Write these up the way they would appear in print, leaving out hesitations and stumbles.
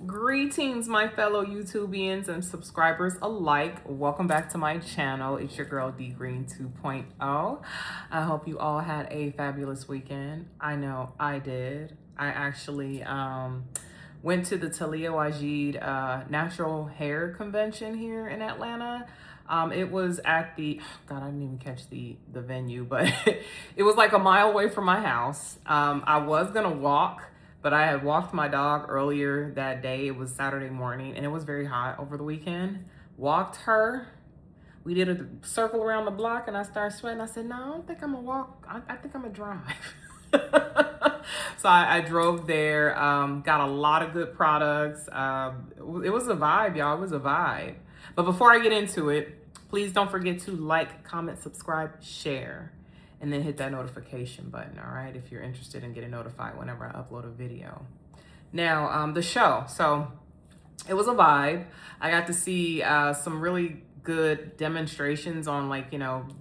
Greetings, my fellow YouTubians and subscribers alike. Welcome back to my channel. It's your girl D Green 2.0. I hope you all had a fabulous weekend. I know I did. I actually went to the Talia Wajid Natural Hair Convention here in Atlanta. It was at the, God, I didn't even catch the venue, but it was like a mile away from my house. I was gonna walk, but I had walked my dog earlier that day. It was Saturday morning and it was very hot over the weekend. Walked her. We did a circle around the block and I started sweating. I said, no, I don't think I'm gonna walk. I think I'm gonna drive. So I drove there, got a lot of good products. It was a vibe, y'all. It was a vibe. But before I get into it, please don't forget to like, comment, subscribe, share, and then hit that notification button, all right, if you're interested in getting notified whenever I upload a video. Now, the show. So it was a vibe. I got to see some really good demonstrations on, like,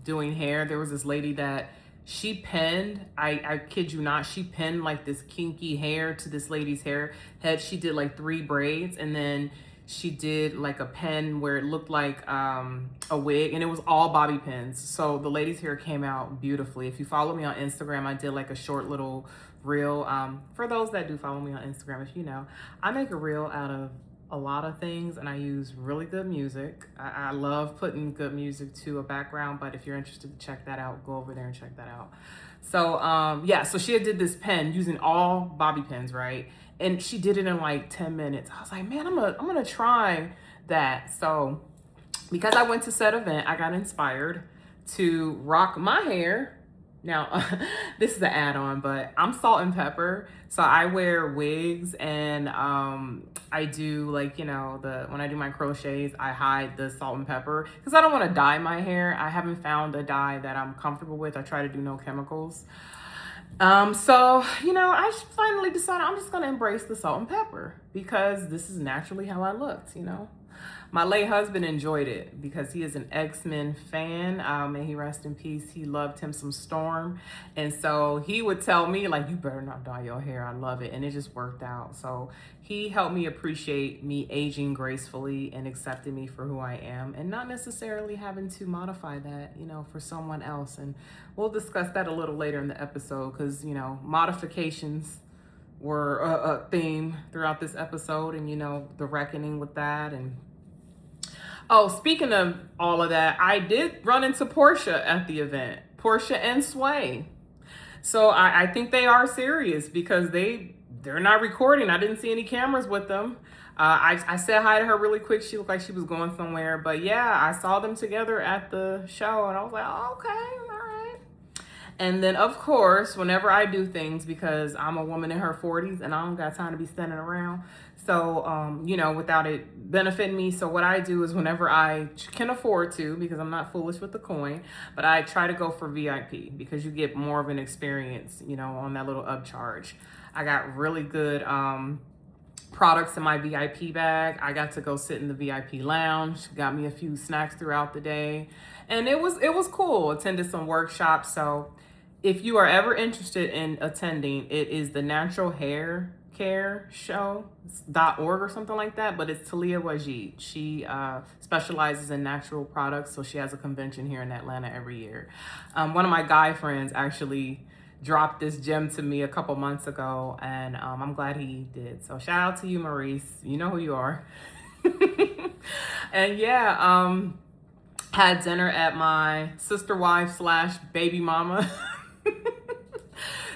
doing hair. There was this lady that she pinned, I kid you not, she pinned like this kinky hair to this lady's hair head. She did like 3 braids and then she did like a pin where it looked like a wig, and it was all bobby pins. So the lady's hair came out beautifully. If you follow me on Instagram, I did like a short little reel. For those that do follow me on Instagram, if you know, I make a reel out of a lot of things and I use really good music. I love putting good music to a background, but if you're interested to check that out, go over there and check that out. So yeah, so she did this pen using all bobby pins, right? And she did it in like 10 minutes. I was like, man, I'm gonna try that. So because I went to said event, I got inspired to rock my hair. Now, this is an add-on, but I'm salt and pepper. So I wear wigs and I do like, when I do my crochets, I hide the salt and pepper because I don't want to dye my hair. I haven't found a dye that I'm comfortable with. I try to do no chemicals. So, I finally decided I'm just going to embrace the salt and pepper because this is naturally how I looked, My late husband enjoyed it because he is an X-Men fan. May he rest in peace. He loved him some Storm. And so he would tell me, like, you better not dye your hair. I love it. And it just worked out. So he helped me appreciate me aging gracefully and accepting me for who I am and not necessarily having to modify that, for someone else. And we'll discuss that a little later in the episode because, modifications were a theme throughout this episode and, the reckoning with that. And oh, speaking of all of that, I did run into Portia at the event. Portia and Sway. So I think they are serious because they're not recording. I didn't see any cameras with them. I said hi to her really quick. She looked like she was going somewhere. But yeah, I saw them together at the show and I was like, oh, okay, all right. And then, of course, whenever I do things, because I'm a woman in her 40s and I don't got time to be standing around. So, without it benefiting me. So what I do is whenever I can afford to, because I'm not foolish with the coin, but I try to go for VIP because you get more of an experience, on that little upcharge. I got really good products in my VIP bag. I got to go sit in the VIP lounge, got me a few snacks throughout the day. And it was cool. Attended some workshops. So if you are ever interested in attending, it is the Natural Hair Care Show.org or something like that, but it's Talia Wajid. She specializes in natural products, so she has a convention here in Atlanta every year. One of my guy friends actually dropped this gem to me a couple months ago, and I'm glad he did. So shout out to you, Maurice. You know who you are. And yeah, had dinner at my sister wife / baby mama.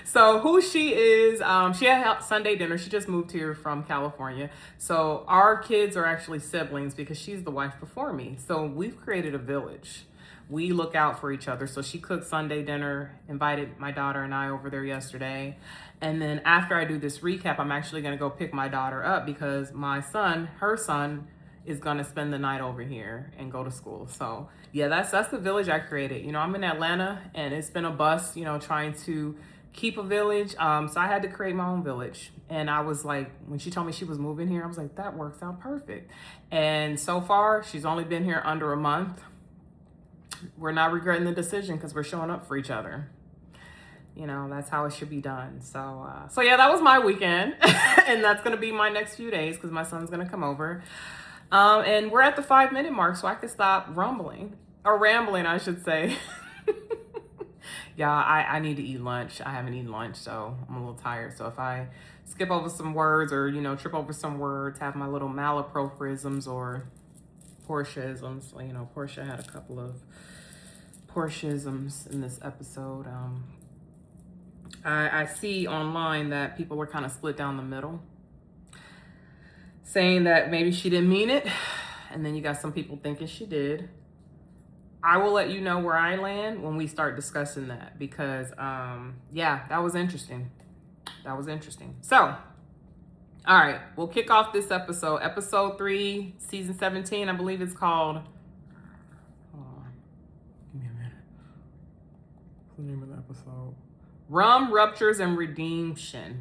So who she is, she had Sunday dinner. She just moved here from California. So our kids are actually siblings because she's the wife before me. So we've created a village. We look out for each other. So she cooked Sunday dinner, invited my daughter and I over there yesterday. And then after I do this recap, I'm actually going to go pick my daughter up because her son is going to spend the night over here and go to school. So yeah, that's the village I created. I'm in Atlanta and it's been a bust, trying to keep a village. So I had to create my own village. And I was like, when she told me she was moving here, I was like, that works out perfect. And so far, she's only been here under a month. We're not regretting the decision because we're showing up for each other. You know, that's how it should be done. So yeah, that was my weekend. And that's going to be my next few days because my son's going to come over. And we're at the 5-minute mark, so I can stop rumbling. Or rambling, I should say. Yeah, I need to eat lunch. I haven't eaten lunch, so I'm a little tired. So if I skip over some words or, you know, trip over some words, have my little malapropisms or Portiaisms. You know, Portia had a couple of Portiaisms in this episode. I see online that people were kind of split down the middle, saying that maybe she didn't mean it. And then you got some people thinking she did. I will let you know where I land when we start discussing that because, yeah, that was interesting. That was interesting. So, all right, we'll kick off this episode. Episode 3, season 17, I believe it's called. Hold on. Give me a minute. What's the name of the episode? Ruptures and Redemption.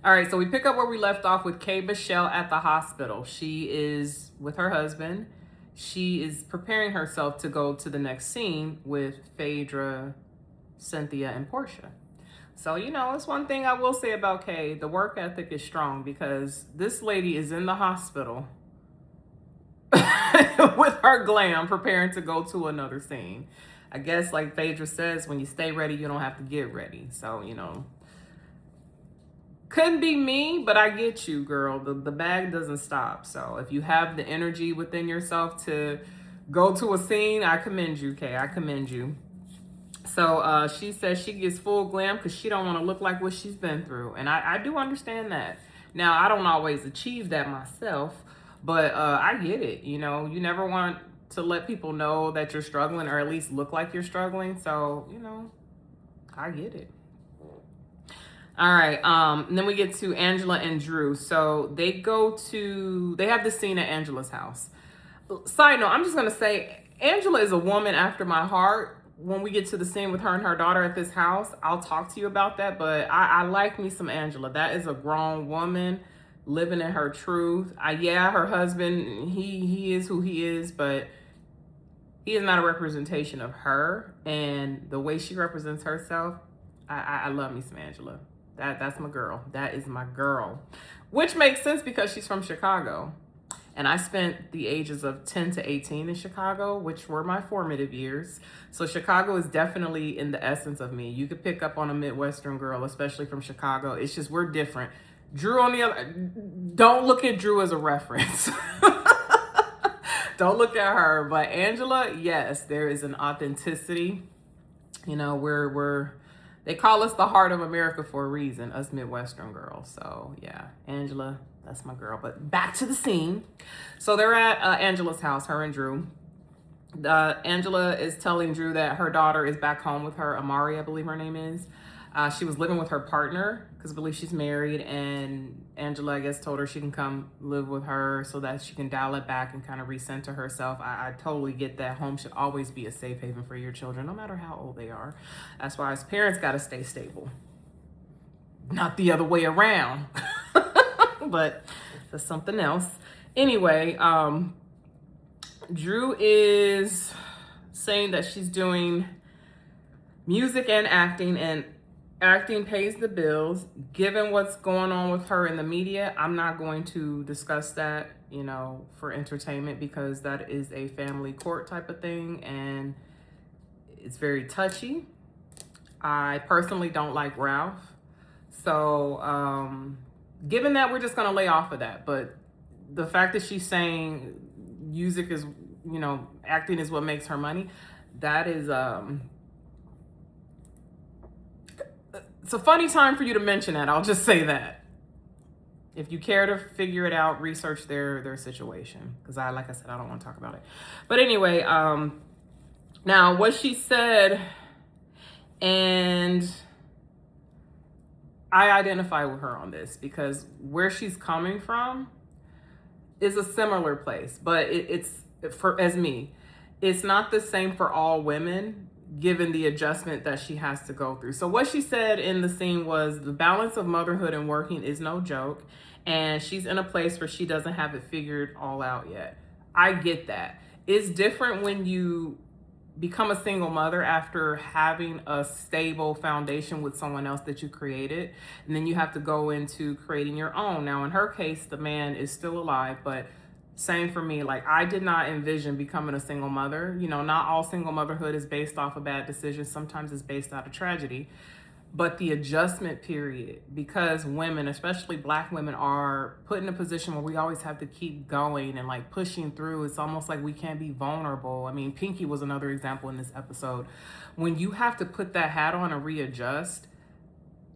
All right, so we pick up where we left off with Kay Michelle at the hospital. She is with her husband. She is preparing herself to go to the next scene with Phaedra, Cynthia, and Portia. So, you know, it's one thing I will say about Kay. The work ethic is strong because this lady is in the hospital with her glam preparing to go to another scene. I guess like Phaedra says, when you stay ready, you don't have to get ready. So, you know, couldn't be me, but I get you, girl. The bag doesn't stop. So if you have the energy within yourself to go to a scene, I commend you, Kay. I commend you. So she says she gets full glam because she don't want to look like what she's been through. And I do understand that. Now, I don't always achieve that myself, but I get it. You know, you never want to let people know that you're struggling or at least look like you're struggling. So, you know, I get it. All right. And then we get to Angela and Drew. So they have this scene at Angela's house. Side note, I'm just going to say Angela is a woman after my heart. When we get to the scene with her and her daughter at this house, I'll talk to you about that. But I like me some Angela. That is a grown woman living in her truth. Yeah, her husband, he is who he is, but he is not a representation of her. And the way she represents herself, I love me some Angela. That's my girl. That is my girl. Which makes sense because she's from Chicago. And I spent the ages of 10 to 18 in Chicago, which were my formative years. So Chicago is definitely in the essence of me. You could pick up on a Midwestern girl, especially from Chicago. It's just we're different. Drew on the other, don't look at Drew as a reference. Don't look at her. But Angela, yes, there is an authenticity. You know, they call us the heart of America for a reason, us Midwestern girls. So yeah, Angela, that's my girl. But back to the scene. So they're at Angela's house, her and Drew. Angela is telling Drew that her daughter is back home with her, Amari, I believe her name is. She was living with her partner because I believe she's married, and Angela, I guess, told her she can come live with her so that she can dial it back and kind of recenter herself. I totally get that. Home should always be a safe haven for your children, no matter how old they are. That's why as parents got to stay stable, not the other way around. But that's something else. Anyway, Drew is saying that she's doing music and acting pays the bills. Given what's going on with her in the media, I'm not going to discuss that, you know, for entertainment because that is a family court type of thing and it's very touchy. I personally don't like Ralph. So, given that, we're just going to lay off of that. But the fact that she's saying music is, you know, acting is what makes her money, that is, it's a funny time for you to mention that. I'll just say that. If you care to figure it out, research their situation. Because like I said, I don't want to talk about it. But anyway, now what she said, and I identify with her on this because where she's coming from is a similar place. But it's not the same for all women, given the adjustment that she has to go through. So what she said in the scene was the balance of motherhood and working is no joke. And she's in a place where she doesn't have it figured all out yet. I get that. It's different when you become a single mother after having a stable foundation with someone else that you created, and then you have to go into creating your own. Now in her case, the man is still alive, but same for me. Like, I did not envision becoming a single mother. You know, not all single motherhood is based off of bad decisions. Sometimes it's based out of tragedy. But the adjustment period, because women, especially Black women, are put in a position where we always have to keep going and like pushing through. It's almost like we can't be vulnerable. I mean, Pinky was another example in this episode. When you have to put that hat on and readjust,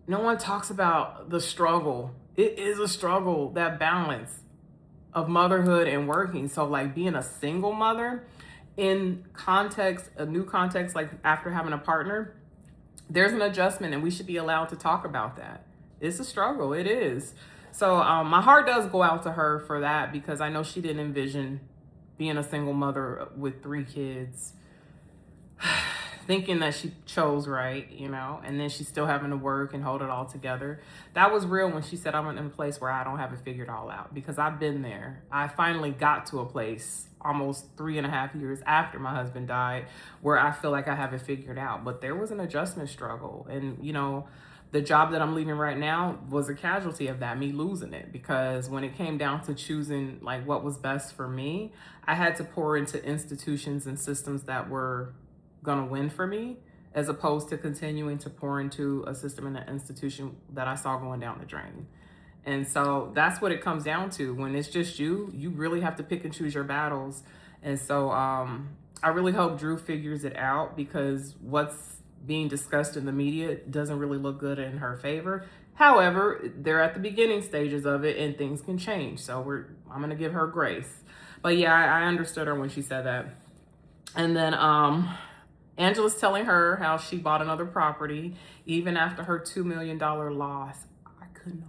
no one talks about the struggle. It is a struggle, that balance of motherhood and working. So like being a single mother in context, a new context, like after having a partner, there's an adjustment, and we should be allowed to talk about that. It's a struggle. It is. So my heart does go out to her for that, because I know she didn't envision being a single mother with 3 kids, thinking that she chose right, you know, and then she's still having to work and hold it all together. That was real when she said, I'm in a place where I don't have it figured all out, because I've been there. I finally got to a place almost 3.5 years after my husband died where I feel like I have it figured out. But there was an adjustment struggle. And, you know, the job that I'm leaving right now was a casualty of that, me losing it, because when it came down to choosing like what was best for me, I had to pour into institutions and systems that were gonna win for me, as opposed to continuing to pour into a system and an institution that I saw going down the drain. And so that's what it comes down to. When it's just you really have to pick and choose your battles. And so I really hope Drew figures it out, because what's being discussed in the media doesn't really look good in her favor. However, they're at the beginning stages of it, and things can change. So I'm gonna give her grace. But yeah, I understood her when she said that. And then Angela's telling her how she bought another property even after her $2 million loss. I couldn't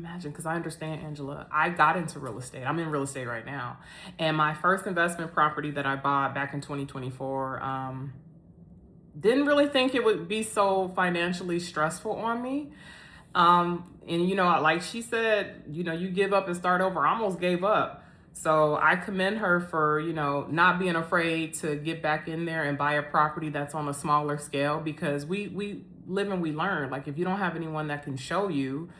imagine, because I understand Angela. I got into real estate. I'm in real estate right now. And my first investment property that I bought back in 2024, didn't really think it would be so financially stressful on me. And, you know, like she said, you know, you give up and start over. I almost gave up. So I commend her for, you know, not being afraid to get back in there and buy a property that's on a smaller scale, because we live and we learn. Like, if you don't have anyone that can show you,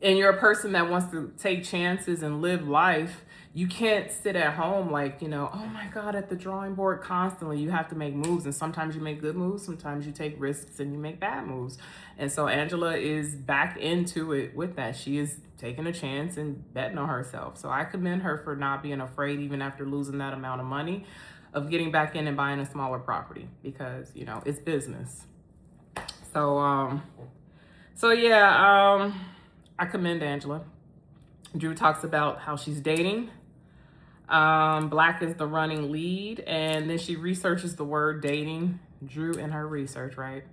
and you're a person that wants to take chances and live life, you can't sit at home like, you know, oh my God, at the drawing board constantly. You have to make moves, and sometimes you make good moves, sometimes you take risks and you make bad moves. And so Angela is back into it with that. She is taking a chance and betting on herself. So I commend her for not being afraid, even after losing that amount of money, of getting back in and buying a smaller property, because, you know, it's business. So, yeah, I commend Angela. Drew talks about how she's dating. Black is the running lead, and then she researches the word dating. Drew in her research, right?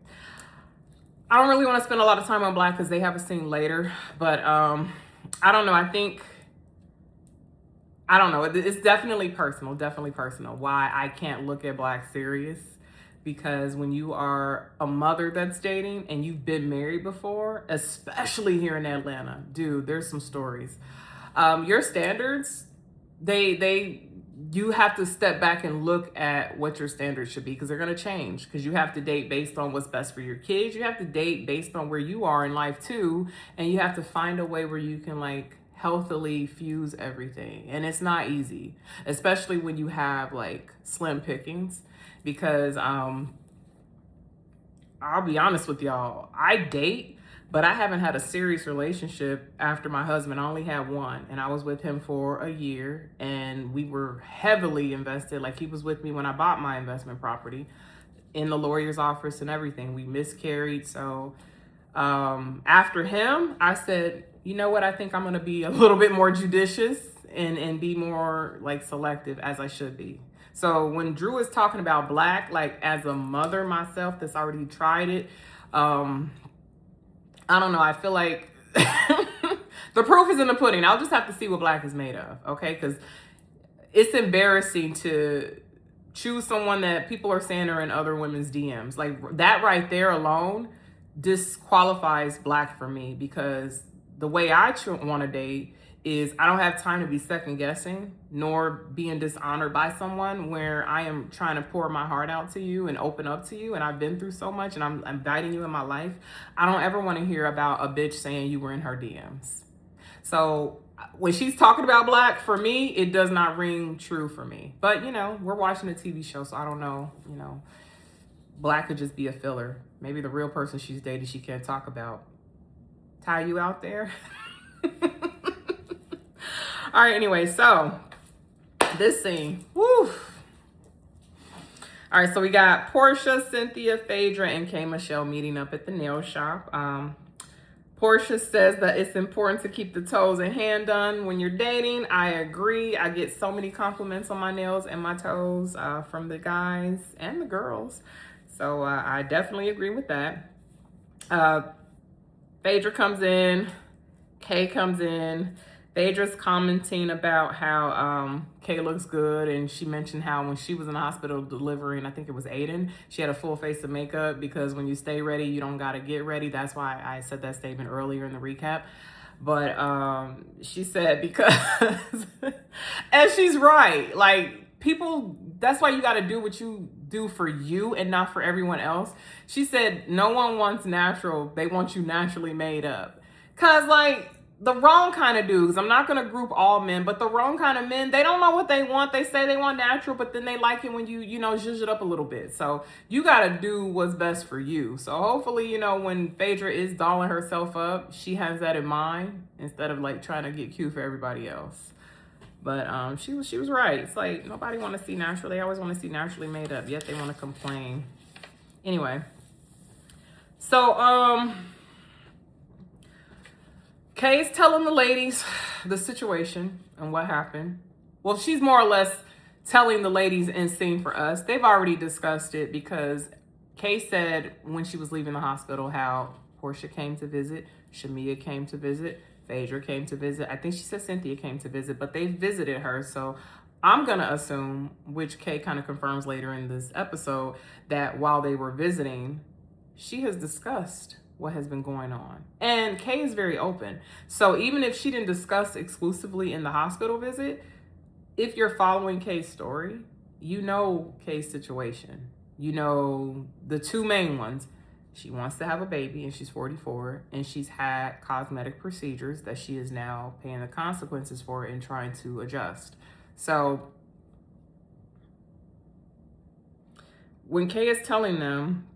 I don't really want to spend a lot of time on Black because they have a scene later, but I don't know. I don't know. It's definitely personal, why I can't look at Black serious. Because when you are a mother that's dating and you've been married before, especially here in Atlanta, dude, there's some stories. Your standards, you have to step back and look at what your standards should be, because they're going to change, because you have to date based on what's best for your kids. You have to date based on where you are in life too. And you have to find a way where you can like healthily fuse everything. And it's not easy, especially when you have like slim pickings. Because I'll be honest with y'all, I date, but I haven't had a serious relationship after my husband. I only had one, and I was with him for a year, and we were heavily invested. Like, he was with me when I bought my investment property, in the lawyer's office and everything. We miscarried. So after him, I said, you know what? I think I'm going to be a little bit more judicious and be more like selective, as I should be. So when Drew is talking about Black, like as a mother myself that's already tried it, I don't know. I feel like the proof is in the pudding. I'll just have to see what Black is made of, okay? Because it's embarrassing to choose someone that people are saying are in other women's DMs. Like, that right there alone disqualifies Black for me, because the way I want to date is I don't have time to be second guessing nor being dishonored by someone where I am trying to pour my heart out to you and open up to you. And I've been through so much and I'm inviting you in my life. I don't ever want to hear about a bitch saying you were in her DMs. So when she's talking about Black, for me, it does not ring true for me. But, you know, we're watching a TV show, so I don't know, you know, Black could just be a filler. Maybe the real person she's dated she can't talk about. Tie you out there? All right, anyway, so this scene, woo. All right, so we got Portia, Cynthia, Phaedra, and K. Michelle meeting up at the nail shop. Portia says that it's important to keep the toes and hand done when you're dating. I agree. I get so many compliments on my nails and my toes from the guys and the girls. So I definitely agree with that. Phaedra comes in. Kay comes in. Phaedra's commenting about how Kay looks good, and she mentioned how when she was in the hospital delivering, I think it was Aiden, she had a full face of makeup because when you stay ready, you don't gotta get ready. That's why I said that statement earlier in the recap. But she said because, and she's right, like people, that's why you gotta do what you do for you and not for everyone else. She said no one wants natural, they want you naturally made up. Cause like, the wrong kind of dudes, I'm not going to group all men, but the wrong kind of men, they don't know what they want. They say they want natural, but then they like it when you know, zhuzh it up a little bit. So you got to do what's best for you. So hopefully, you know, when Phaedra is dolling herself up, she has that in mind instead of like trying to get cute for everybody else. But she was right. It's like nobody want to see natural. They always want to see naturally made up, yet they want to complain. Anyway, so Kay's telling the ladies the situation and what happened. Well, she's more or less telling the ladies in scene for us. They've already discussed it because Kay said when she was leaving the hospital how Portia came to visit, Shamia came to visit, Phaedra came to visit. I think she said Cynthia came to visit, but they visited her. So I'm going to assume, which Kay kind of confirms later in this episode, that while they were visiting, she has discussed what has been going on. And Kay is very open. So even if she didn't discuss exclusively in the hospital visit, if you're following Kay's story, you know Kay's situation. You know the two main ones. She wants to have a baby and she's 44 and she's had cosmetic procedures that she is now paying the consequences for and trying to adjust. So when Kay is telling them,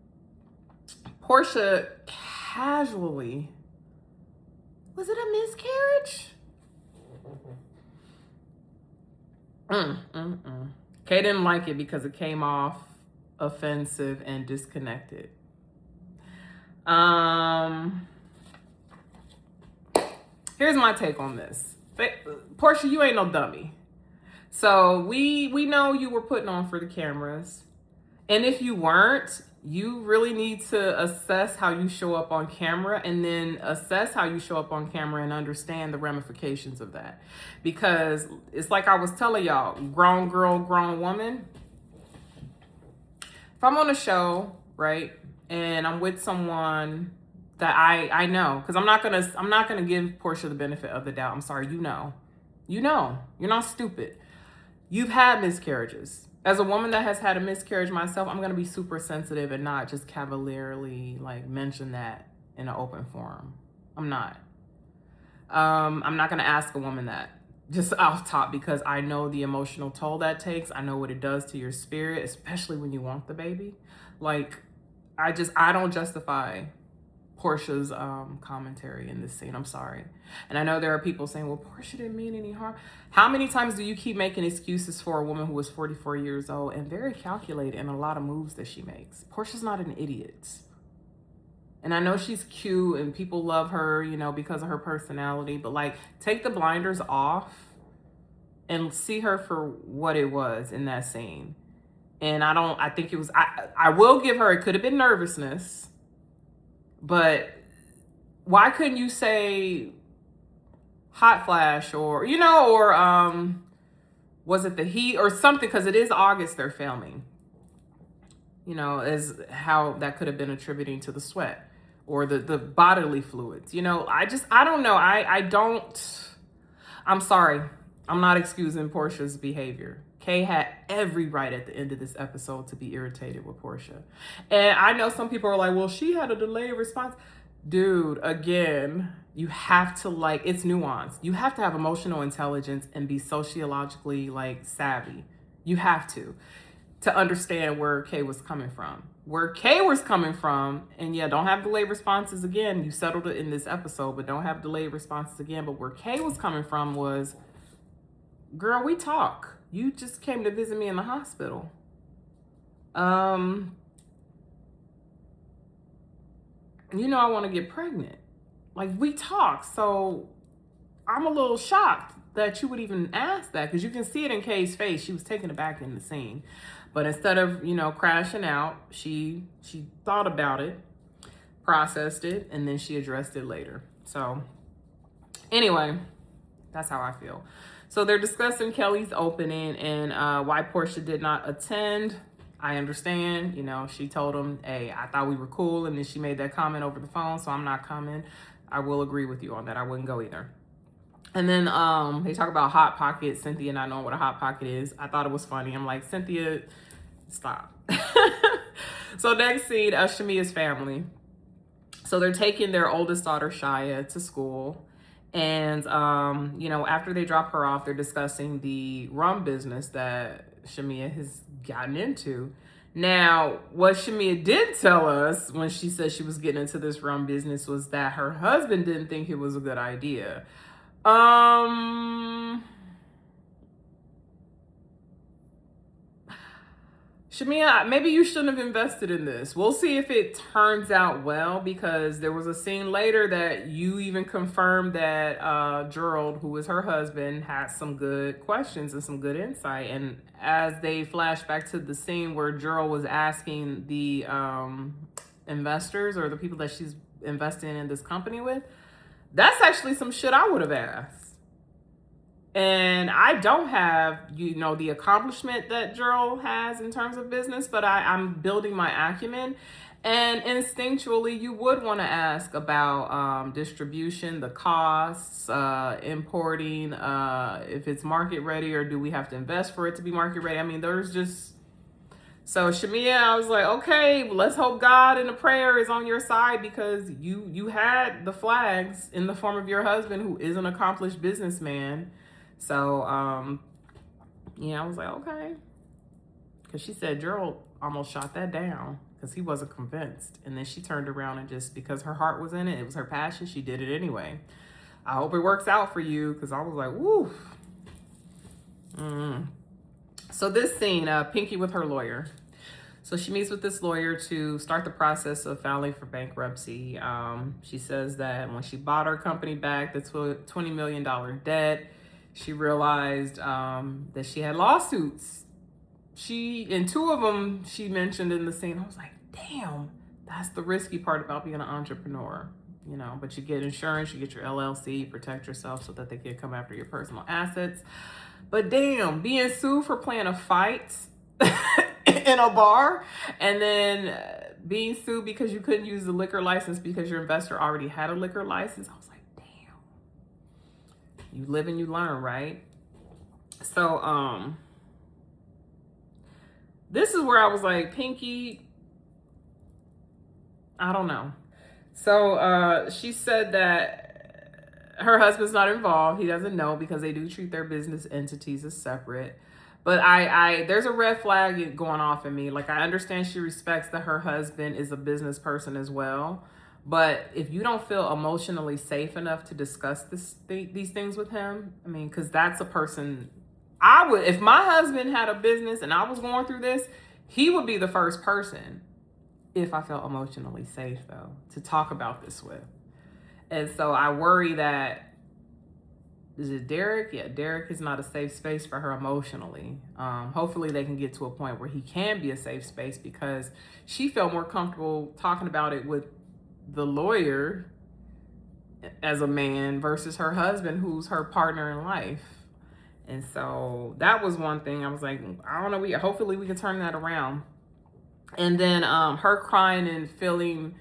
Portia casually, was it a miscarriage? Kay didn't like it because it came off offensive and disconnected. Here's my take on this. Portia, you ain't no dummy. So we know you were putting on for the cameras. And if you weren't, you really need to assess how you show up on camera and then assess how you show up on camera and understand the ramifications of that. Because it's like I was telling y'all, grown girl, grown woman. If I'm on a show, right, and I'm with someone that I know, because I'm not gonna give Portia the benefit of the doubt. I'm sorry, you know, you're not stupid. You've had miscarriages. As a woman that has had a miscarriage myself, I'm going to be super sensitive and not just cavalierly like mention that in an open forum. I'm not. I'm not going to ask a woman that just off top because I know the emotional toll that takes. I know what it does to your spirit, especially when you want the baby. Like, I don't justify Portia's commentary in this scene. I'm sorry. And I know there are people saying, well, Portia didn't mean any harm. How many times do you keep making excuses for a woman who is 44 years old and very calculated in a lot of moves that she makes? Portia's not an idiot. And I know she's cute and people love her, you know, because of her personality, but like, take the blinders off and see her for what it was in that scene. And I think it was, I will give her, it could have been nervousness. But why couldn't you say hot flash or, you know, or was it the heat or something? Because it is August they're filming, you know, as how that could have been attributing to the sweat. or the bodily fluids. I don't know. I'm sorry. I'm not excusing Portia's behavior. Kay had every right at the end of this episode to be irritated with Portia. And I know some people are like, well, she had a delayed response. Dude, again, you have to it's nuanced. You have to have emotional intelligence and be sociologically savvy. You have to understand where Kay was coming from. Where Kay was coming from, and yeah, don't have delayed responses again. You settled it in this episode, but don't have delayed responses again. But where Kay was coming from was, girl, we talk. You just came to visit me in the hospital. I want to get pregnant. We talk. So I'm a little shocked that you would even ask that, because you can see it in Kay's face. She was taken aback in the scene. But instead of, crashing out, she thought about it, processed it, and then she addressed it later. So anyway, that's how I feel. So they're discussing Kelly's opening and why Portia did not attend. I understand, she told him, hey, I thought we were cool. And then she made that comment over the phone, so I'm not coming. I will agree with you on that. I wouldn't go either. And then they talk about Hot Pocket, Cynthia not knowing what a Hot Pocket is. I thought it was funny. I'm like, Cynthia, stop. So next scene, Shamia's family. So they're taking their oldest daughter, Shia, to school. And, after they drop her off, they're discussing the rum business that Shamia has gotten into. Now, what Shamia did tell us when she said she was getting into this rum business was that her husband didn't think it was a good idea. Shamia, maybe you shouldn't have invested in this. We'll see if it turns out well, because there was a scene later that you even confirmed that Gerald, who is her husband, had some good questions and some good insight. And as they flash back to the scene where Gerald was asking the investors or the people that she's investing in this company with, that's actually some shit I would have asked. And I don't have, the accomplishment that Gerald has in terms of business, but I'm building my acumen. And instinctually, you would want to ask about distribution, the costs, importing, if it's market ready, or do we have to invest for it to be market ready? I mean, there's just... So Shamia, I was like, okay, let's hope God and the prayer is on your side, because you had the flags in the form of your husband, who is an accomplished businessman. So, I was like, okay. Because she said Gerald almost shot that down because he wasn't convinced. And then she turned around and just, because her heart was in it, it was her passion, she did it anyway. I hope it works out for you, because I was like, woo. So this scene, Pinky with her lawyer. So she meets with this lawyer to start the process of filing for bankruptcy. She says that when she bought her company back, the $20 million debt, she realized that she had lawsuits. And two of them she mentioned in the scene. I was like, damn, that's the risky part about being an entrepreneur. But you get insurance, you get your LLC, you protect yourself so that they can come after your personal assets. But damn, being sued for playing a fight in a bar, and then being sued because you couldn't use the liquor license because your investor already had a liquor license. I was like, you live and you learn, right? So, this is where I was like, Pinky, I don't know. So, she said that her husband's not involved. He doesn't know, because they do treat their business entities as separate. But there's a red flag going off in me. I understand she respects that her husband is a business person as well. But if you don't feel emotionally safe enough to discuss these things with him, I mean, because that's a person I would, if my husband had a business and I was going through this, he would be the first person, if I felt emotionally safe, though, to talk about this with. And so I worry that, is it Derek? Yeah, Derek is not a safe space for her emotionally. Hopefully they can get to a point where he can be a safe space, because she felt more comfortable talking about it with the lawyer as a man versus her husband, who's her partner in life. And so that was one thing I was like, I don't know, hopefully we can turn that around. And then her crying and feeling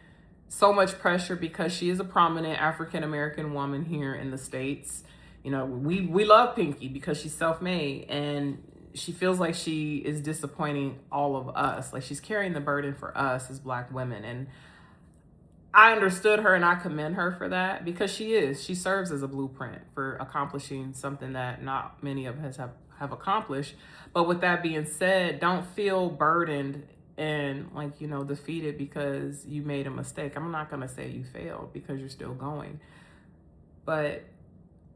so much pressure because she is a prominent African American woman here in the States. You know, we love Pinky because she's self-made, and she feels like she is disappointing all of us. Like she's carrying the burden for us as Black women. And I understood her and I commend her for that because she serves as a blueprint for accomplishing something that not many of us have accomplished. But with that being said, don't feel burdened and like, you know, defeated because you made a mistake. I'm not going to say you failed because you're still going, but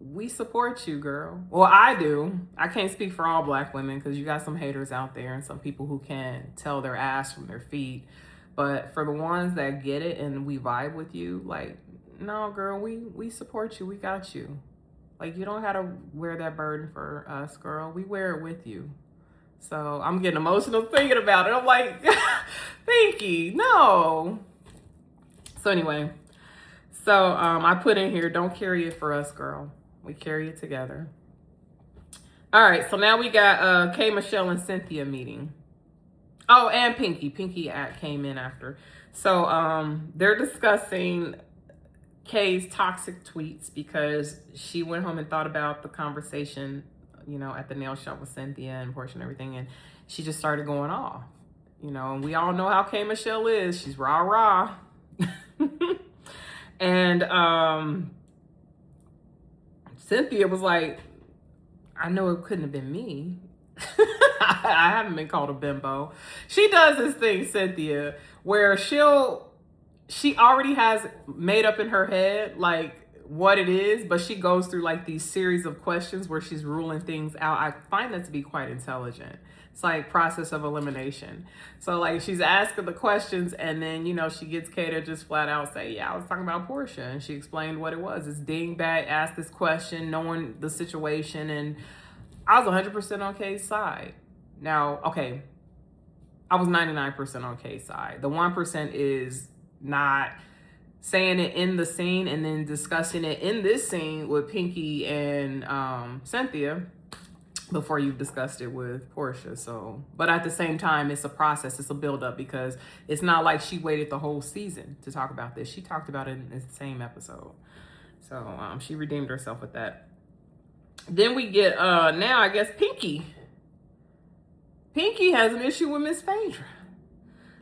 we support you, girl. Well, I do. I can't speak for all Black women because you got some haters out there and some people who can't tell their ass from their feet. But for the ones that get it and we vibe with you, like, no, girl, we support you. We got you. Like, you don't have to wear that burden for us, girl. We wear it with you. So I'm getting emotional thinking about it. I'm like, Pinky, no. So anyway, I put in here, don't carry it for us, girl. We carry it together. All right, so now we got K, Michelle, and Cynthia meeting. Oh, and Pinky. Pinky came in after. So they're discussing Kay's toxic tweets because she went home and thought about the conversation, you know, at the nail shop with Cynthia and Portia and everything, and she just started going off. You know, and we all know how K Michelle is. She's rah-rah. And Cynthia was like, I know it couldn't have been me. I haven't been called a bimbo. She does this thing, Cynthia, where she already has made up in her head like what it is, but she goes through like these series of questions where she's ruling things out. I find that to be quite intelligent. It's like process of elimination. So like she's asking the questions and then, you know, she gets Kay to just flat out say, yeah, I was talking about Portia. And she explained what it was. It's dingbat asked this question, knowing the situation. And I was 100% on Kay's side. Now, okay, I was 99% on Kay's side. The 1% is not saying it in the scene and then discussing it in this scene with Pinky and Cynthia before you've discussed it with Portia. So, but at the same time, it's a process. It's a build-up because it's not like she waited the whole season to talk about this. She talked about it in the same episode. So she redeemed herself with that. Then we get, now I guess Pinky. Pinky has an issue with Miss Phaedra.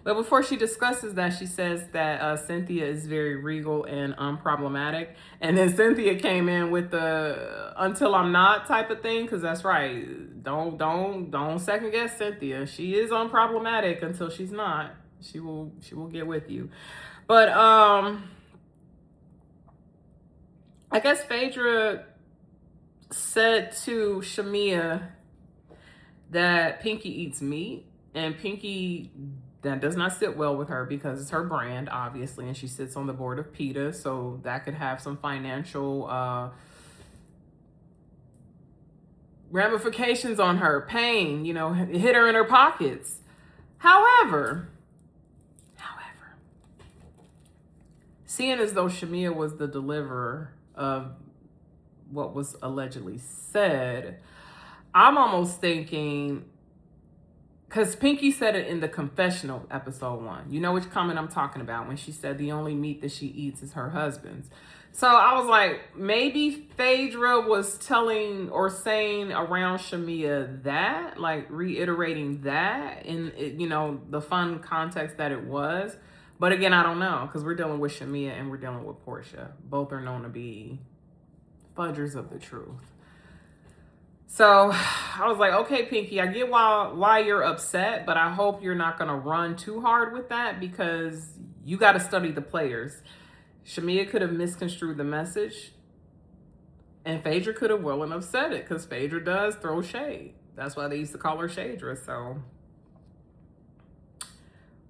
But before she discusses that, she says that Cynthia is very regal and unproblematic. And then Cynthia came in with the until I'm not type of thing, because that's right. Don't second guess Cynthia. She is unproblematic until she's not. She will get with you. But I guess Phaedra said to Shamia that Pinky eats meat, and Pinky, that does not sit well with her because it's her brand, obviously, and she sits on the board of PETA, so that could have some financial ramifications on her, pain, you know, hit her in her pockets. However, seeing as though Shamia was the deliverer of what was allegedly said, I'm almost thinking, because Pinky said it in the confessional episode 1. You know which comment I'm talking about when she said the only meat that she eats is her husband's. So I was like, maybe Phaedra was telling or saying around Shamia that, like reiterating that in, you know, the fun context that it was. But again, I don't know, because we're dealing with Shamia and we're dealing with Portia. Both are known to be fudgers of the truth. So I was like, okay, Pinky, I get why you're upset, but I hope you're not going to run too hard with that because you got to study the players. Shamia could have misconstrued the message, and Phaedra could have well and have said it because Phaedra does throw shade. That's why they used to call her Shadra. So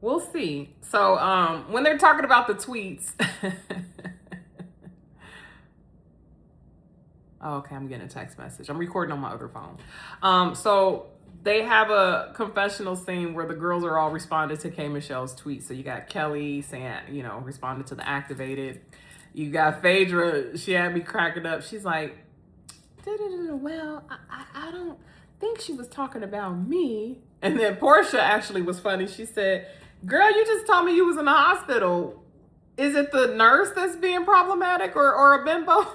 we'll see. So when they're talking about the tweets, oh, okay, I'm getting a text message. I'm recording on my other phone. So they have a confessional scene where the girls are all responding to K. Michelle's tweet. So you got Kelly saying, you know, responding to the activated. You got Phaedra. She had me cracking up. She's like, well, I don't think she was talking about me. And then Portia actually was funny. She said, girl, you just told me you was in the hospital. Is it the nurse that's being problematic or a bimbo?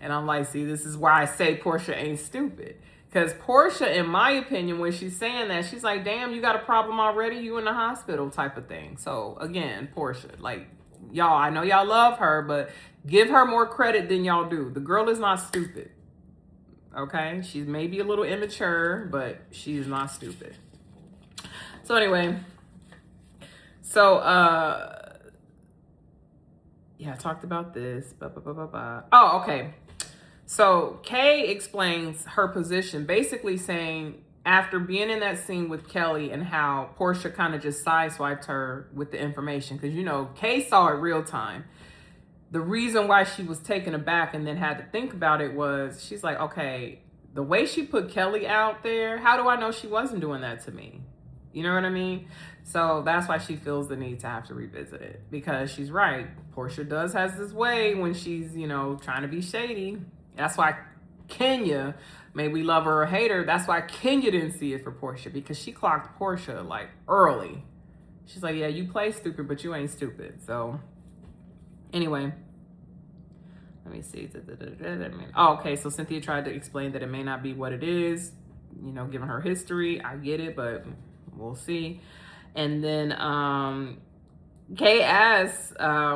And I'm like, see, this is why I say Portia ain't stupid. Because Portia, in my opinion, when she's saying that, she's like, damn, you got a problem already? You in the hospital type of thing. So again, Portia, like, y'all, I know y'all love her, but give her more credit than y'all do. The girl is not stupid. Okay? She's maybe a little immature, but she's not stupid. So anyway, so yeah, I talked about this. Oh, okay. So Kay explains her position, basically saying after being in that scene with Kelly and how Portia kind of just sideswiped her with the information, because you know Kay saw it real time. The reason why she was taken aback and then had to think about it was she's like, okay, the way she put Kelly out there, how do I know she wasn't doing that to me? You know what I mean? So that's why she feels the need to have to revisit it, because she's right. Portia does has this way when she's, you know, trying to be shady. That's why Kenya, may we love her or hate her, that's why Kenya didn't see it for Portia, because she clocked Portia like early. She's like, yeah, you play stupid, but you ain't stupid. So anyway, let me see. Oh, okay, so Cynthia tried to explain that it may not be what it is, you know, given her history. I get it, but we'll see. And then Kay asks,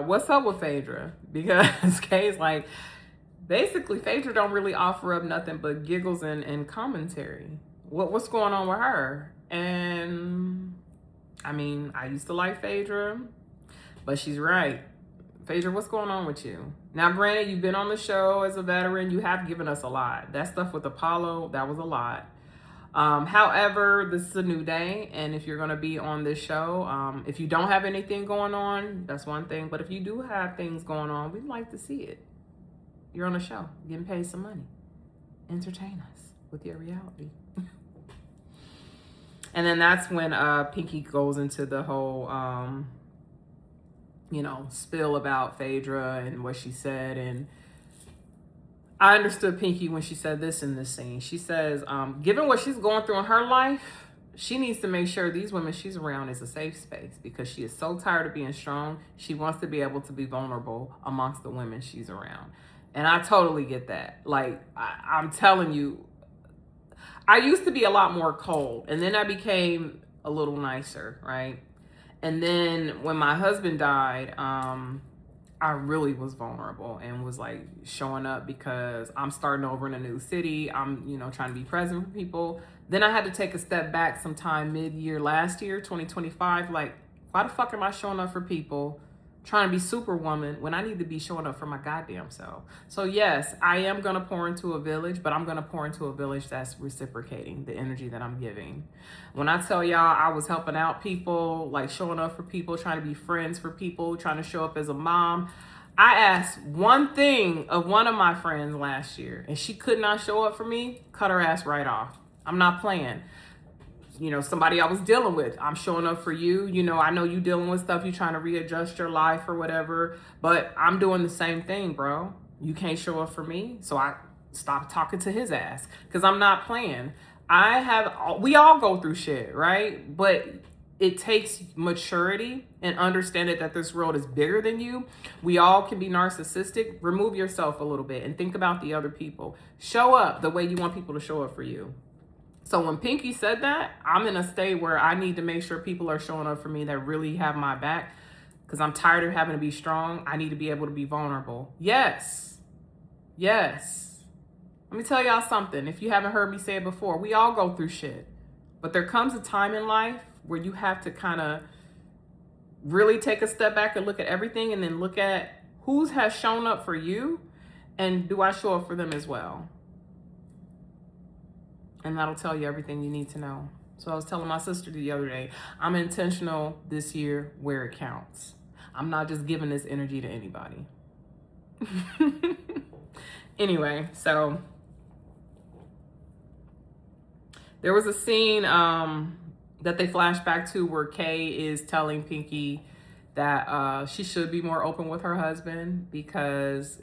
what's up with Phaedra? Because Kay's like, basically, Phaedra don't really offer up nothing but giggles and commentary. What's going on with her? And I mean, I used to like Phaedra, but she's right. Phaedra, what's going on with you? Now, granted, you've been on the show as a veteran. You have given us a lot. That stuff with Apollo, that was a lot. However, this is a new day, and if you're going to be on this show, if you don't have anything going on, that's one thing. But if you do have things going on, we'd like to see it. You're on a show, getting paid some money. Entertain us with your reality. And then that's when Pinky goes into the whole, you know, spill about Phaedra and what she said. And I understood Pinky when she said this in this scene. She says, given what she's going through in her life, she needs to make sure these women she's around is a safe space, because she is so tired of being strong. She wants to be able to be vulnerable amongst the women she's around. And I totally get that. Like, I'm telling you, I used to be a lot more cold, and then I became a little nicer, right? And then when my husband died, I really was vulnerable and was like showing up because I'm starting over in a new city. I'm, you know, trying to be present for people. Then I had to take a step back sometime mid-year last year, 2025. Like, why the fuck am I showing up for people, trying to be superwoman when I need to be showing up for my goddamn self? So yes, I am going to pour into a village, but I'm going to pour into a village that's reciprocating the energy that I'm giving. When I tell y'all I was helping out people, like showing up for people, trying to be friends for people, trying to show up as a mom, I asked one thing of one of my friends last year, and she could not show up for me, cut her ass right off. I'm not playing. You know, somebody I was dealing with, I'm showing up for you. You know, I know you dealing with stuff, you trying to readjust your life or whatever, but I'm doing the same thing, bro. You can't show up for me, so I stopped talking to his ass, because I'm not playing. We all go through shit, right? But it takes maturity and understanding that this world is bigger than you. We all can be narcissistic. Remove yourself a little bit and think about the other people. Show up the way you want people to show up for you. So when Pinky said that, I'm in a state where I need to make sure people are showing up for me that really have my back, because I'm tired of having to be strong. I need to be able to be vulnerable. Yes. Yes. Let me tell y'all something. If you haven't heard me say it before, we all go through shit. But there comes a time in life where you have to kind of really take a step back and look at everything, and then look at who has shown up for you, and do I show up for them as well? And that'll tell you everything you need to know. So I was telling my sister the other day, I'm intentional this year where it counts. I'm not just giving this energy to anybody. Anyway, so there was a scene that they flash back to where Kay is telling Pinky that she should be more open with her husband, because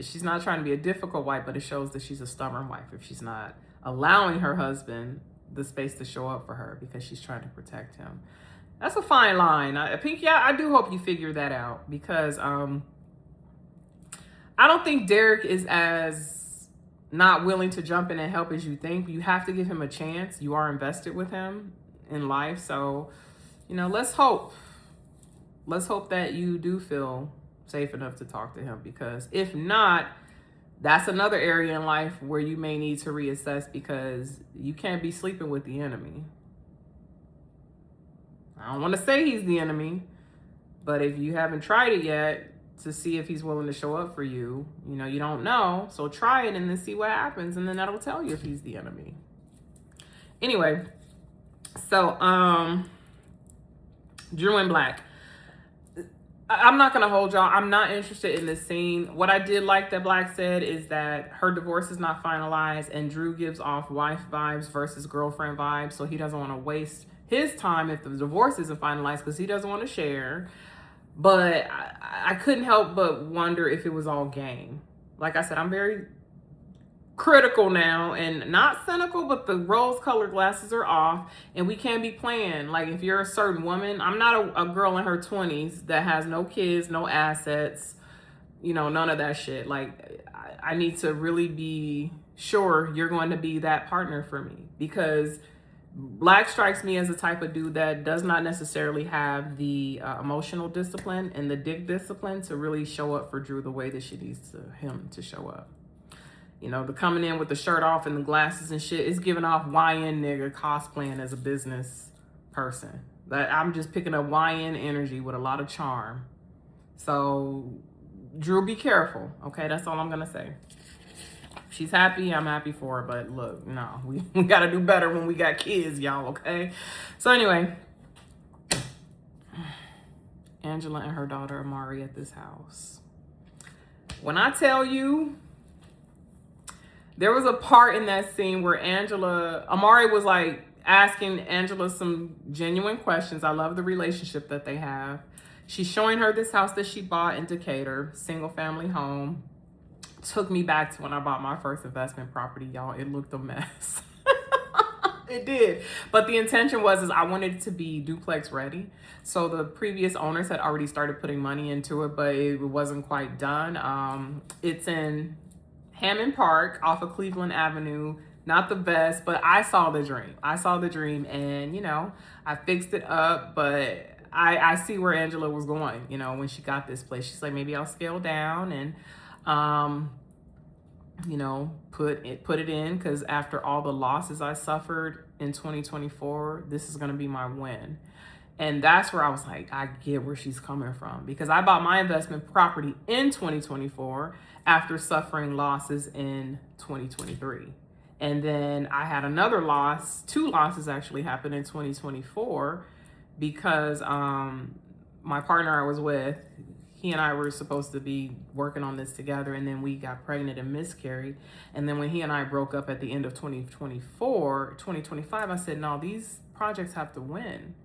she's not trying to be a difficult wife, but it shows that she's a stubborn wife if she's not allowing her husband the space to show up for her, because she's trying to protect him. That's a fine line. Pinky, I do hope you figure that out, because I don't think Derek is as not willing to jump in and help as you think. You have to give him a chance. You are invested with him in life. So, let's hope. Let's hope that you do feel safe enough to talk to him, because if not, that's another area in life where you may need to reassess, because you can't be sleeping with the enemy. I don't want to say he's the enemy, but if you haven't tried it yet to see if he's willing to show up for you, you don't know. So try it and then see what happens, and then that'll tell you if he's the enemy. Anyway, so Drew and Black. I'm not gonna hold y'all. I'm not interested in this scene. What I did like that Black said is that her divorce is not finalized, and Drew gives off wife vibes versus girlfriend vibes. So he doesn't want to waste his time if the divorce isn't finalized, because he doesn't want to share. But I couldn't help but wonder if it was all game. Like I said, I'm very critical now, and not cynical, but the rose-colored glasses are off, and we can't be playing. Like, if you're a certain woman, I'm not a girl in her 20s that has no kids, no assets, none of that shit. Like, I need to really be sure you're going to be that partner for me, because Black strikes me as the type of dude that does not necessarily have the emotional discipline and the dick discipline to really show up for Drew the way that she needs him to show up. The coming in with the shirt off and the glasses and shit is giving off YN nigga cosplaying as a business person. That I'm just picking up YN energy with a lot of charm. So, Drew, be careful. Okay, that's all I'm gonna say. She's happy, I'm happy for her, but look, no, we gotta do better when we got kids, y'all, okay? So anyway, Angela and her daughter Amari at this house. When I tell you, there was a part in that scene where Amari was like asking Angela some genuine questions. I love the relationship that they have. She's showing her this house that she bought in Decatur, single family home. Took me back to when I bought my first investment property, y'all. It looked a mess. It did. But the intention was I wanted it to be duplex ready. So the previous owners had already started putting money into it, but it wasn't quite done. It's in Hammond Park off of Cleveland Avenue. Not the best, but I saw the dream. And, I fixed it up, but I see where Angela was going, when she got this place. She's like, maybe I'll scale down and, put it in, because after all the losses I suffered in 2024, this is going to be my win. And that's where I was like, I get where she's coming from, because I bought my investment property in 2024 after suffering losses in 2023. And then I had another loss, 2 losses actually happened in 2024, because my partner I was with, he and I were supposed to be working on this together, and then we got pregnant and miscarried. And then when he and I broke up at the end of 2025, I said, no, these projects have to win.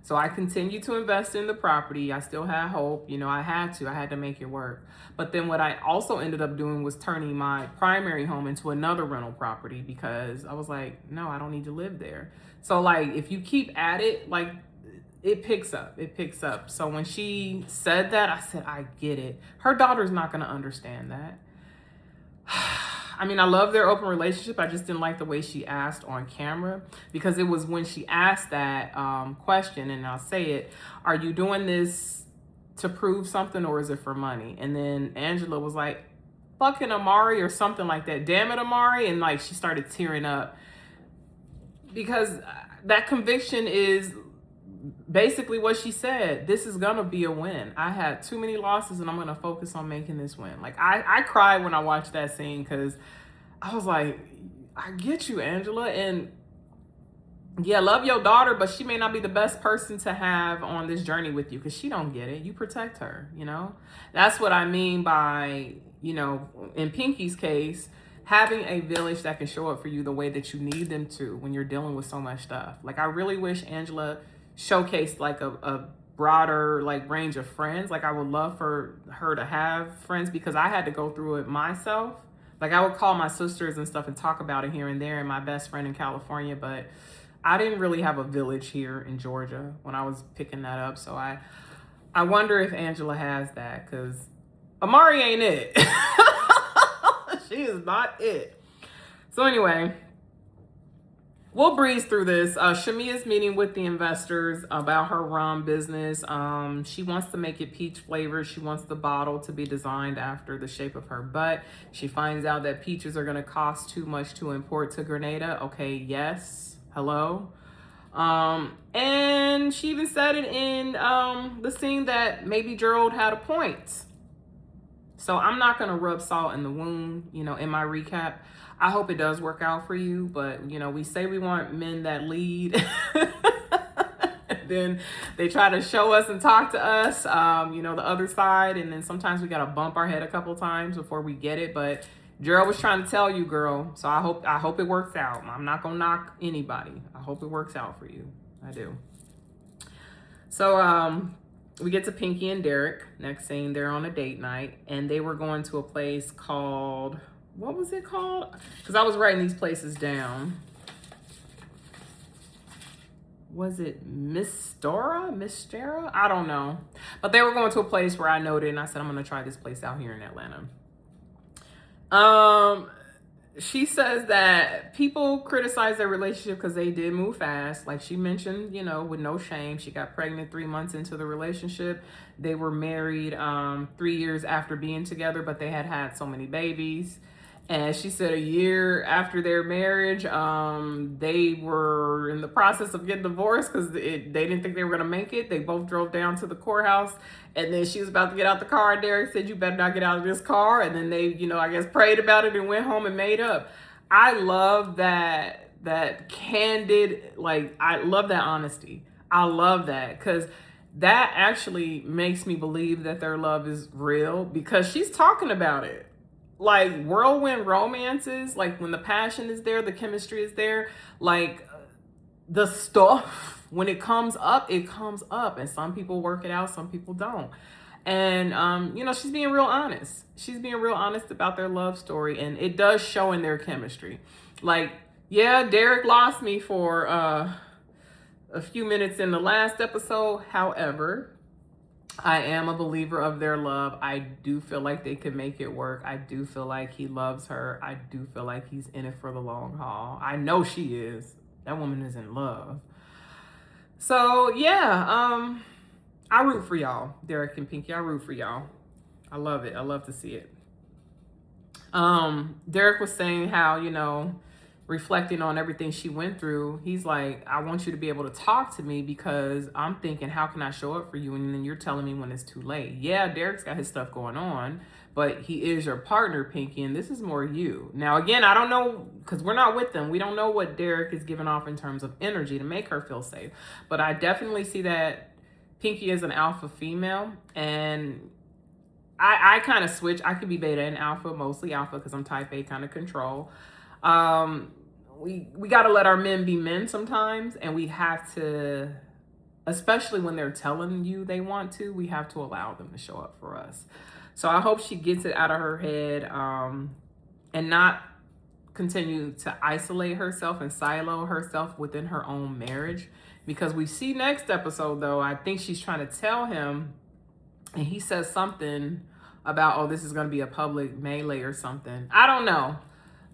So I continued to invest in the property. I still had hope. I had to make it work. But then what I also ended up doing was turning my primary home into another rental property, because I was like, no, I don't need to live there. So like, if you keep at it, like, it picks up. So when she said that, I said, I get it. Her daughter's not going to understand that. I mean, I love their open relationship. I just didn't like the way she asked on camera, because it was when she asked that question, and I'll say it, are you doing this to prove something, or is it for money? And then Angela was like, fucking Amari, or something like that. Damn it, Amari. And like, she started tearing up, because that conviction is basically what she said. This is gonna be a win. I had too many losses, and I'm gonna focus on making this win. Like, I cried when I watched that scene, because I was like, I get you, Angela. And yeah, love your daughter, but she may not be the best person to have on this journey with you, because she don't get it. You protect her, That's what I mean by, in Pinky's case, having a village that can show up for you the way that you need them to when you're dealing with so much stuff. Like, I really wish Angela showcased like a broader like range of friends. Like, I would love for her to have friends, because I had to go through it myself. Like, I would call my sisters and stuff and talk about it here and there, and my best friend in California, but I didn't really have a village here in Georgia when I was picking that up. So I wonder if Angela has that, because Amari ain't it. She is not it. So anyway, we'll breeze through this. Shamia's meeting with the investors about her rum business. She wants to make it peach flavored. She wants the bottle to be designed after the shape of her butt. She finds out that peaches are going to cost too much to import to Grenada. Okay, yes. Hello. And she even said it in the scene that maybe Gerald had a point. So I'm not going to rub salt in the wound, in my recap. I hope it does work out for you, but we say we want men that lead. Then they try to show us and talk to us, the other side. And then sometimes we got to bump our head a couple times before we get it. But Gerald was trying to tell you, girl. So I hope it works out. I'm not going to knock anybody. I hope it works out for you. I do. So, we get to Pinky and Derek. Next scene, they're on a date night, and they were going to a place called, what was it called? Because I was writing these places down. Was it Mistera? I don't know. But they were going to a place where I noted, and I said, I'm going to try this place out here in Atlanta. She says that people criticize their relationship because they did move fast. Like she mentioned, with no shame. She got pregnant 3 months into the relationship. They were married 3 years after being together, but they had so many babies. And she said a year after their marriage, they were in the process of getting divorced because they didn't think they were going to make it. They both drove down to the courthouse. And then she was about to get out the car. And Derek said, you better not get out of this car. And then they, I guess prayed about it and went home and made up. I love that candid, I love that honesty. I love that because that actually makes me believe that their love is real because she's talking about it. Like whirlwind romances, like when the passion is there, the chemistry is there, like the stuff, when it comes up, it comes up. And some people work it out, some people don't. And, she's being real honest. She's being real honest about their love story. And it does show in their chemistry. Like, yeah, Derek lost me for a few minutes in the last episode. However, I am a believer of their love. I do feel like they could make it work. I do feel like he loves her. I do feel like he's in it for the long haul. I know she is. That woman is in love. So yeah, I root for y'all, Derek and Pinky. I root for y'all. I love it. I love to see it. Derek was saying how, reflecting on everything she went through, he's like, I want you to be able to talk to me because I'm thinking, how can I show up for you? And then you're telling me when it's too late. Yeah, Derek's got his stuff going on, but he is your partner, Pinky, and this is more you. Now, again, I don't know, because we're not with them. We don't know what Derek is giving off in terms of energy to make her feel safe. But I definitely see that Pinky is an alpha female, and I kind of switch. I could be beta and alpha, mostly alpha, because I'm type A kind of control. We got to let our men be men sometimes, and we have to, especially when they're telling you they want to, we have to allow them to show up for us. So I hope she gets it out of her head and not continue to isolate herself and silo herself within her own marriage. Because we see next episode, though, I think she's trying to tell him, and he says something about, oh, this is going to be a public melee or something. I don't know.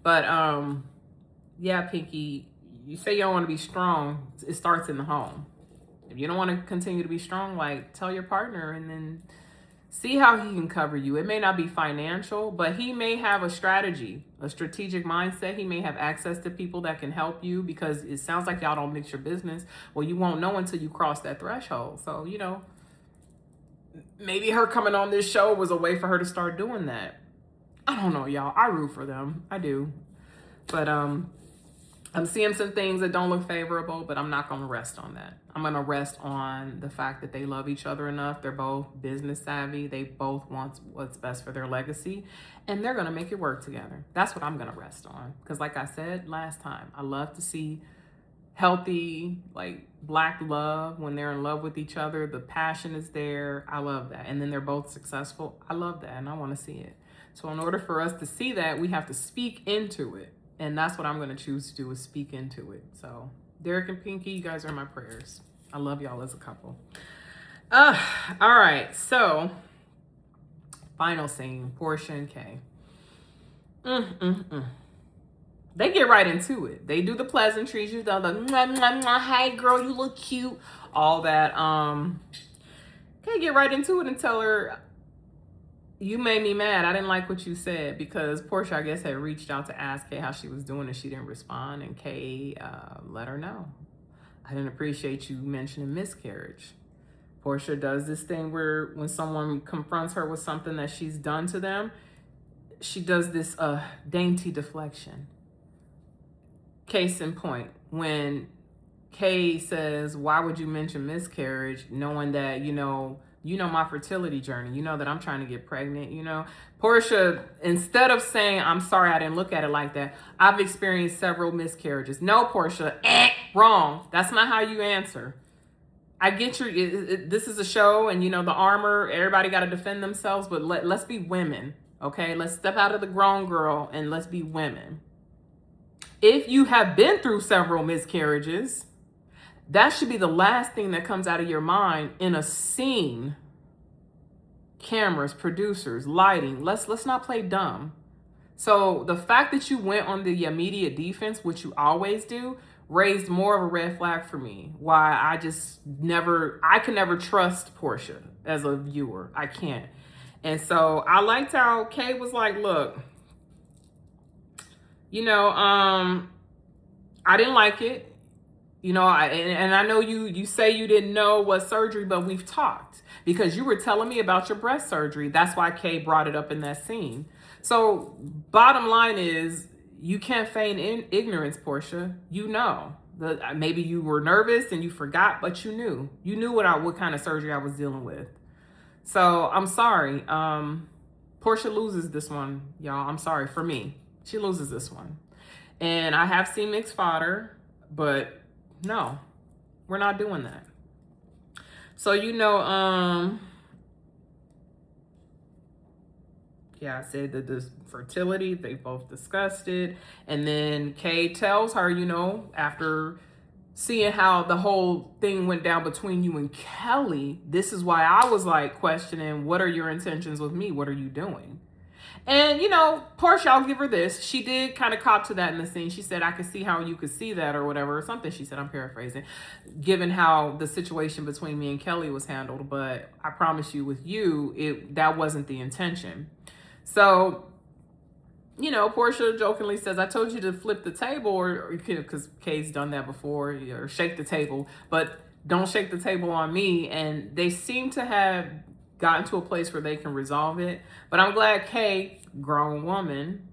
But yeah, Pinky, you say you don't want to be strong. It starts in the home. If you don't want to continue to be strong, tell your partner and then see how he can cover you. It may not be financial, but he may have a strategy, a strategic mindset. He may have access to people that can help you because it sounds like y'all don't mix your business. Well, you won't know until you cross that threshold. So, maybe her coming on this show was a way for her to start doing that. I don't know, y'all. I root for them. I do. But I'm seeing some things that don't look favorable, but I'm not going to rest on that. I'm going to rest on the fact that they love each other enough. They're both business savvy. They both want what's best for their legacy, and they're going to make it work together. That's what I'm going to rest on. Because like I said last time, I love to see healthy, Black love when they're in love with each other. The passion is there. I love that. And then they're both successful. I love that, and I want to see it. So in order for us to see that, we have to speak into it. And that's what I'm going to choose to do, is speak into it. So Derek and Pinky, you guys are my prayers. I love y'all as a couple. All right, so final scene, Portia and Kay. They get right into it. They do the pleasantries, you know, the mwah, mwah, mwah, hey girl, you look cute, all that. Kay get right into it and tell her, you made me mad. I didn't like what you said, because Portia, I guess, had reached out to ask Kay how she was doing and she didn't respond, and Kay let her know. I didn't appreciate you mentioning miscarriage. Portia does this thing where when someone confronts her with something that she's done to them, she does this dainty deflection. Case in point, when Kay says, why would you mention miscarriage, knowing that, you know my fertility journey, you know that I'm trying to get pregnant, you know. Portia, instead of saying, I'm sorry, I didn't look at it like that, I've experienced several miscarriages. No, Portia, wrong. That's not how you answer. I get this is a show, and you know, the armor, everybody got to defend themselves, but let's be women, okay? Let's step out of the grown girl and let's be women. If you have been through several miscarriages, that should be the last thing that comes out of your mind in a scene. Cameras, producers, lighting. Let's not play dumb. So the fact that you went on the immediate defense, which you always do, raised more of a red flag for me. Why I can never trust Portia as a viewer. I can't. And so I liked how Kay was like, look, you know, I didn't like it. You know, and I know you say you didn't know what surgery, but we've talked because you were telling me about your breast surgery. That's why Kay brought it up in that scene. So bottom line is, you can't feign ignorance, Portia. You know, maybe you were nervous and you forgot, but you knew. You knew what kind of surgery I was dealing with. So I'm sorry. Portia loses this one, y'all. I'm sorry for me. She loses this one. And I have seen mixed fodder, but no, we're not doing that. So, you know, yeah, I said that this fertility, they both discussed it. And then Kay tells her, you know, after seeing how the whole thing went down between you and Kelly, this is why I was like questioning, what are your intentions with me? What are you doing? And, you know, Portia, I'll give her this. She did kind of cop to that in the scene. She said, I could see how you could see that or whatever, or something she said, I'm paraphrasing, given how the situation between me and Kelly was handled. But I promise you, with you, that wasn't the intention. So, you know, Portia jokingly says, I told you to flip the table, or because Kay's done that before, or shake the table, but don't shake the table on me. And they seem to have gotten to a place where they can resolve it. But I'm glad Kay, grown woman,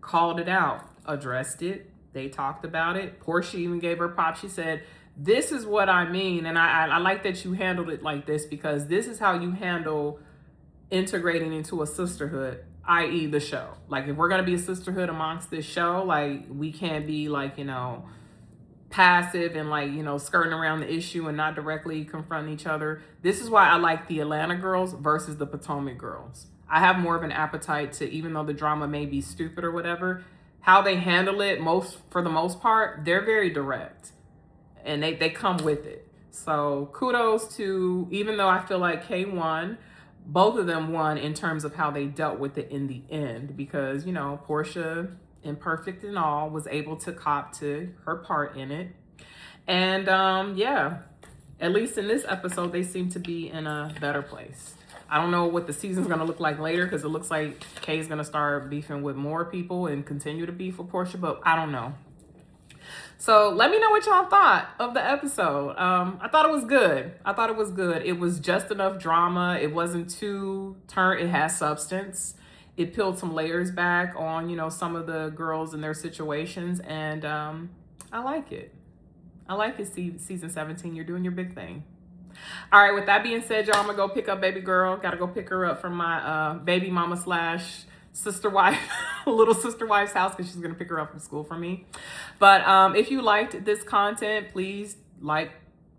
called it out, addressed it. They talked about it. Portia even gave her pop. She said, this is what I mean. And I like that you handled it like this, because this is how you handle integrating into a sisterhood, i.e. the show. Like, if we're going to be a sisterhood amongst this show, like, we can't be like, you know, passive and like, you know, skirting around the issue and not directly confronting each other. This is why I like the Atlanta girls versus the Potomac girls. I have more of an appetite to, even though the drama may be stupid or whatever, how they handle it, for the most part, they're very direct and they come with it. So kudos to, even though I feel like Kay won, both of them won in terms of how they dealt with it in the end, because, you know, Portia, imperfect and all, was able to cop to her part in it. And yeah, at least in this episode, they seem to be in a better place. I don't know what the season's going to look like later, because it looks like Kay's going to start beefing with more people and continue to beef with Portia, but I don't know. So let me know what y'all thought of the episode. I thought it was good. It was just enough drama. It wasn't too it has substance. It peeled some layers back on, you know, some of the girls and their situations. And I like it. Season 17. You're doing your big thing. All right. With that being said, y'all, I'm going to go pick up baby girl. Got to go pick her up from my baby mama / sister wife, little sister wife's house, because she's going to pick her up from school for me. But if you liked this content, please like,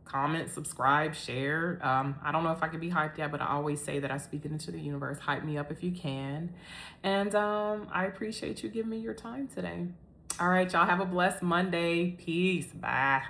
comment, subscribe, share. I don't know if I can be hyped yet, but I always say that I speak it into the universe. Hype me up if you can. And I appreciate you giving me your time today. All right, y'all have a blessed Monday. Peace. Bye.